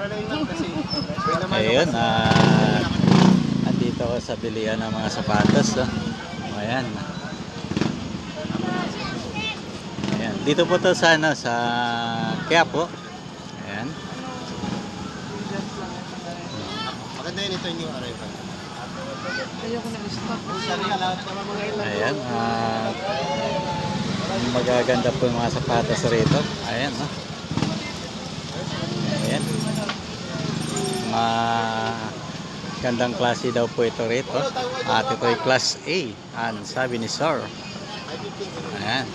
Ayun, andito ako sa bilihan ng mga sapatos. Ayan. Ayan. Dito po to sa, ano, sa Quiapo. Ayan. Maganda yun ito yung arrival. Ayoko nag-stop. Ayan. Magaganda po yung mga sapatos rito. Ayan. Ayan. Gandang klase daw po ito rito. At ito ay class A. Ang sabi ni Sir. Ayan.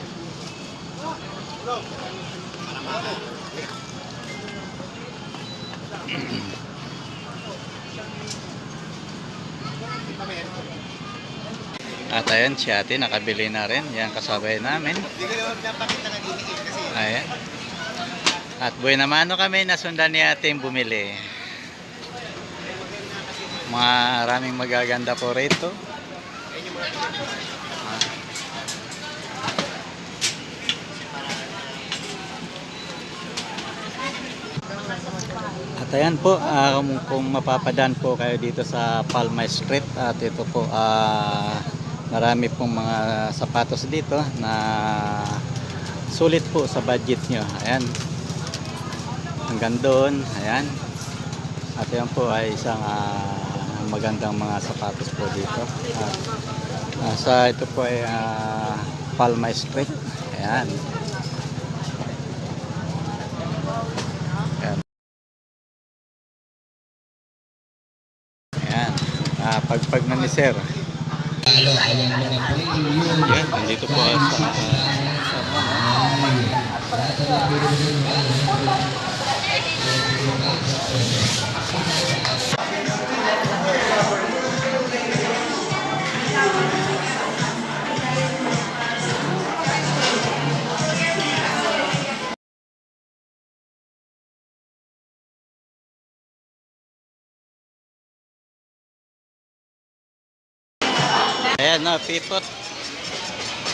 At ayan, si ate nakabili na rin. Yan kasabay namin. Ayan. At buhay naman kami nasundan ni ate yung bumili. Maraming magaganda po rito. At ayan po, kung mapapadaan po kayo dito sa Palma Street, at ito po, marami pong mga sapatos dito na sulit po sa budget nyo. Ayan, hanggang doon. Ayan. At yan po ay isang magandang mga sapatos po dito. Sa ito po ay Palma Street. Ayan. Ayan. Ayan. Pagpag na ni Sir. Ayan. Nandito po sa ayan, no, Pipot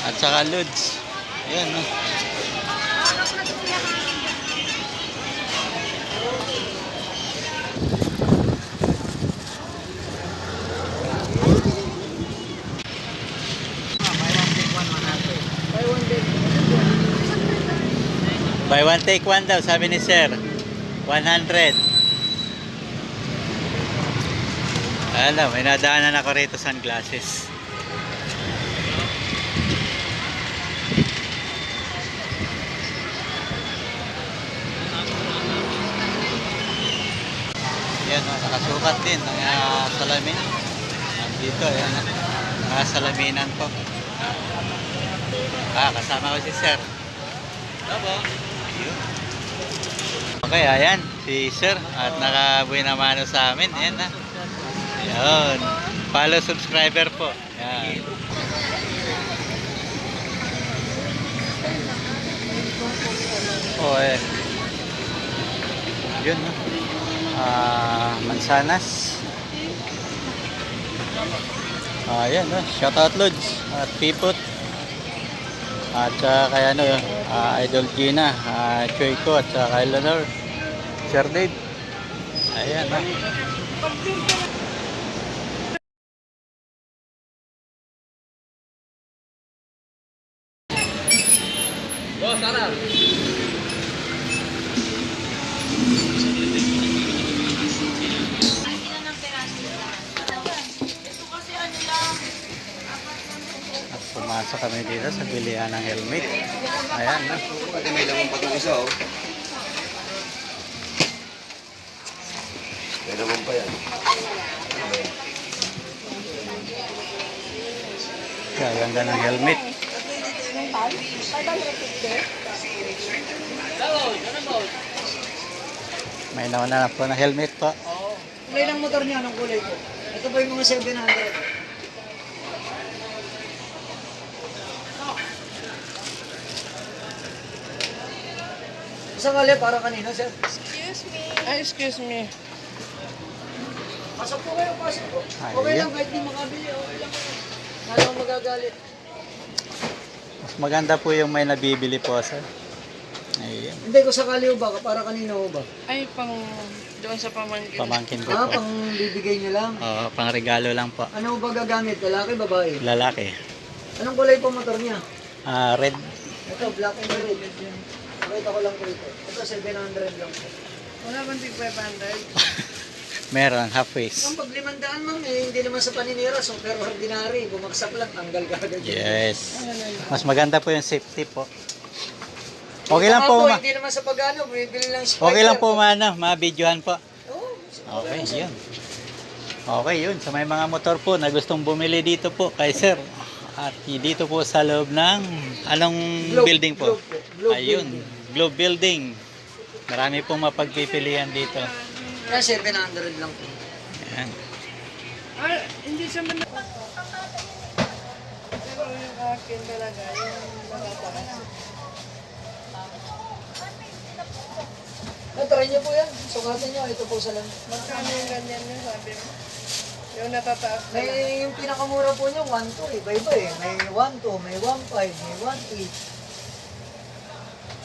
at saka Lods. Ayan, no. Buy one take one daw, sabi ni Sir. 100. Alam, may nadaanan ako rito sunglasses. Yan, nakasukat din ng salamin. Dito, ayan, mga salaminan po. Kasama ko si Sir. Hello. Okay, ayan, si Sir. At nakabuhay na mano sa amin. Ayan na. Ayan. Follow subscriber po. Ayan. Oh, yun, no? Mansanas. Ayan, no? Shoutout Lods at Pipot. At kaya ano, Idol Gina, Choyko at kay Leonor, Sir Dave. Ayan, no? Oh, sana. At pumasok kami dito sa bilihan ng helmet. Ayan, no? May naman pa itong isa, oh. May naman pa yan. Kaya ganda ng helmet. May nauna na po na helmet po. Kulay ng motor niya, anong kulay ko? Ito ba yung mga 700? Isang ali para kanina, sir. Excuse me. Excuse me. Pasok po kayo, pasok po. Okay lang, kahit di makabili, okay lang. Wala akong magagalit. Mas maganda po yung may nabibili po, sir. Ayan. Hindi ko sakali ho ba, para kanina ho ba? Ay, pang Doon sa pamangkin. Pamangkin ko Ah, po. pang bibigay niyo lang. Oo, pang regalo lang po. Ano ba gagamit? Lalaki, babae? Lalaki. Anong kulay po motor niya? Red. Ito, black and red. Pakita ko lang po ito. Ito, 700 lang po. Wala bang tig 500? Meron, half face. Ang pag 500 ma'am, eh, hindi naman sa paninira. So, pero ordinary. Bumagsak lang, tanggal ka agad. Yes. Ano na yun? Mas maganda po yung safety po. Okay lang po, ma. Hindi naman sa pagano, bibili lang spider. Okay lang po, ma-videohan po. Oo. Okay, yun. Okay, yun. Sa may mga motor po na gustong bumili dito po kay sir. At dito po sa loob ng anong Globe, building po? Globe po. Globe Ayun, building. Globe Building. Marami pong mapagpipilian dito. Kaya 700 lang po. Ayan. Ah, hindi siya man... Pero yung akin talaga, yung matataas. Try niyo po yan. Sukatan niyo. Ito po sa lang. Magkano yung ganyan yung sabi mo? Yung natataas na lang. May yung pinakamura po niyo, 1.2 eh. Iba-iba eh. May 1.2, may 1.5, may 1.8.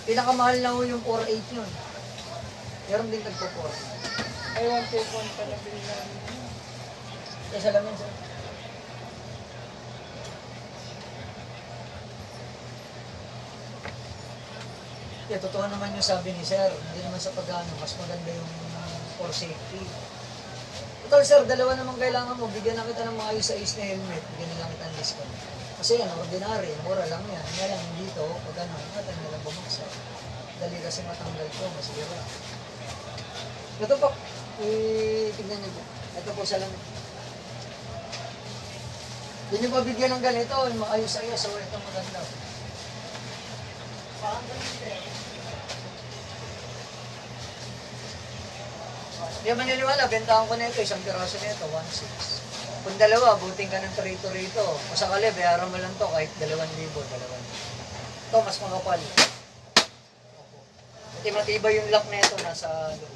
Pinakamahal na ho yung 4.8 yun. Meron din tagpo 4. Ay, 1.1 pa na bilhin. Kaya sa lamin sir. Yeah, totoo naman yung sabi ni sir. Hindi naman sa pagano, mas maganda yung for safety. Total sir, dalawa naman kailangan mo. Bigyan na kita ng maayos sa is na helmet. Bigyan na lang kita ng discount. Kasi yan, ordinary. Mura lang yan. Nga lang dito, pag ano, natin na lang bumagsak. Dali kasi matanggal ko, masira. Ito po, tignan niyo po. Ito po sa lang. Hindi niyo pa bigyan ng ganito, yung maayos-ayos. So, ito maganda. Hindi ba niliwala, bentahan ko na ito, isang piraso na ito, 1.6. Kung dalawa, buting ka ng trito rito. O sakali, bayaran mo lang to kahit 2,000, 2,000. Ito, mas makapal. At matibay yung lock na ito, nasa loob.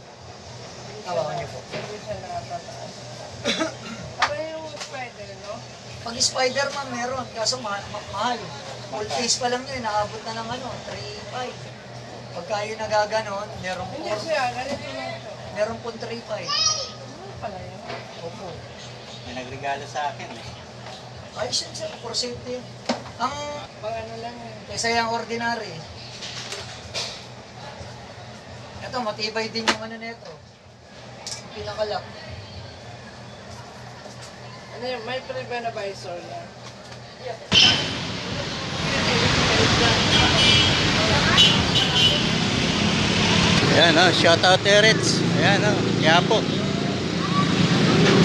Hawakan niyo po. Hindi siya natataas. Para yung spider, no? Pag Spider-Man meron, kaso mahal. Full face pa lang yun, naabot na ng 3.5. Pagka yung nagaganon, meron po, Hindi siya, ganito lang siya. meron po 3.5. Ano pala yun? Opo. May nagregalo sa akin eh. Ayos yun sir, for safety yun. Ang, Pang ano lang yun. kaysa yung ordinary. Ito, matibay din yung ano nito. Yung pinakalock. Ano yun? May prevent visor na. Ayan o, shout out Erits. Ayan o, Yapo.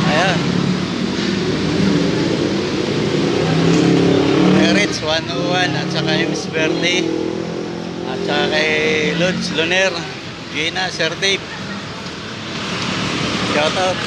Ayan. Erits 101 at saka yung Miss Verde. At saka kay Lods, Luner, Gina, Sir Dave. Shout out.